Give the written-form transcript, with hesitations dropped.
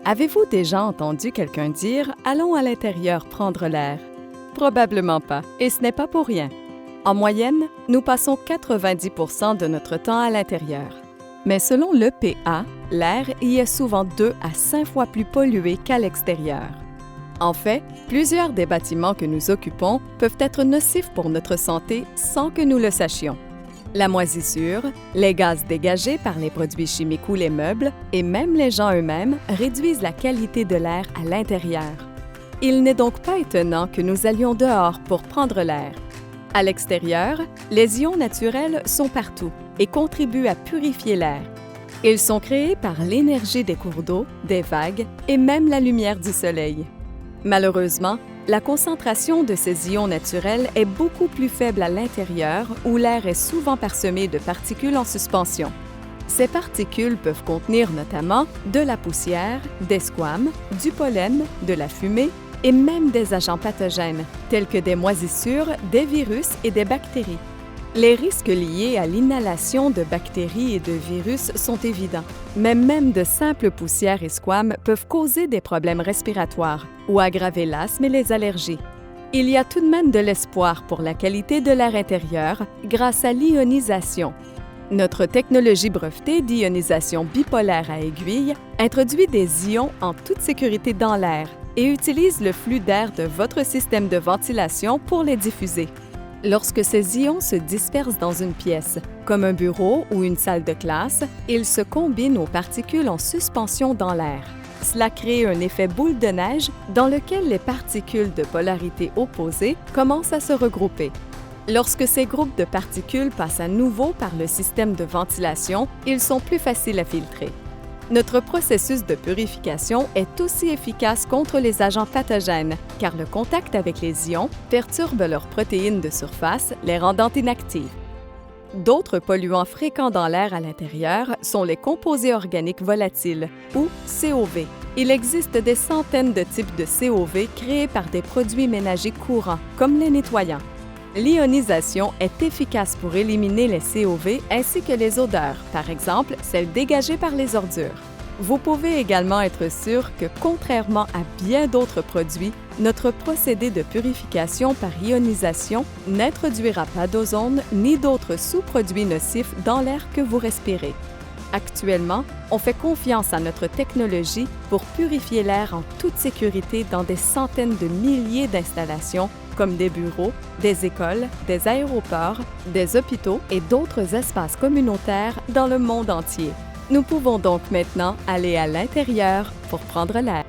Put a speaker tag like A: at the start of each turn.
A: Avez-vous déjà entendu quelqu'un dire « Allons à l'intérieur prendre l'air » ? Probablement pas, et ce n'est pas pour rien. En moyenne, nous passons 90% de notre temps à l'intérieur. Mais selon l'EPA, l'air y est souvent 2 à 5 fois plus pollué qu'à l'extérieur. En fait, plusieurs des bâtiments que nous occupons peuvent être nocifs pour notre santé sans que nous le sachions. La moisissure, les gaz dégagés par les produits chimiques ou les meubles, et même les gens eux-mêmes réduisent la qualité de l'air à l'intérieur. Il n'est donc pas étonnant que nous allions dehors pour prendre l'air. À l'extérieur, les ions naturels sont partout et contribuent à purifier l'air. Ils sont créés par l'énergie des cours d'eau, des vagues et même la lumière du soleil. Malheureusement, la concentration de ces ions naturels est beaucoup plus faible à l'intérieur où l'air est souvent parsemé de particules en suspension. Ces particules peuvent contenir notamment de la poussière, des squames, du pollen, de la fumée et même des agents pathogènes tels que des moisissures, des virus et des bactéries. Les risques liés à l'inhalation de bactéries et de virus sont évidents, mais même de simples poussières et squames peuvent causer des problèmes respiratoires ou aggraver l'asthme et les allergies. Il y a tout de même de l'espoir pour la qualité de l'air intérieur grâce à l'ionisation. Notre technologie brevetée d'ionisation bipolaire à aiguille introduit des ions en toute sécurité dans l'air et utilise le flux d'air de votre système de ventilation pour les diffuser. Lorsque ces ions se dispersent dans une pièce, comme un bureau ou une salle de classe, ils se combinent aux particules en suspension dans l'air. Cela crée un effet boule de neige dans lequel les particules de polarité opposée commencent à se regrouper. Lorsque ces groupes de particules passent à nouveau par le système de ventilation, ils sont plus faciles à filtrer. Notre processus de purification est aussi efficace contre les agents pathogènes, car le contact avec les ions perturbe leurs protéines de surface, les rendant inactives. D'autres polluants fréquents dans l'air à l'intérieur sont les composés organiques volatiles, ou COV. Il existe des centaines de types de COV créés par des produits ménagers courants, comme les nettoyants. L'ionisation est efficace pour éliminer les COV ainsi que les odeurs, par exemple celles dégagées par les ordures. Vous pouvez également être sûr que, contrairement à bien d'autres produits, notre procédé de purification par ionisation n'introduira pas d'ozone ni d'autres sous-produits nocifs dans l'air que vous respirez. Actuellement, on fait confiance à notre technologie pour purifier l'air en toute sécurité dans des centaines de milliers d'installations comme des bureaux, des écoles, des aéroports, des hôpitaux et d'autres espaces communautaires dans le monde entier. Nous pouvons donc maintenant aller à l'intérieur pour prendre l'air.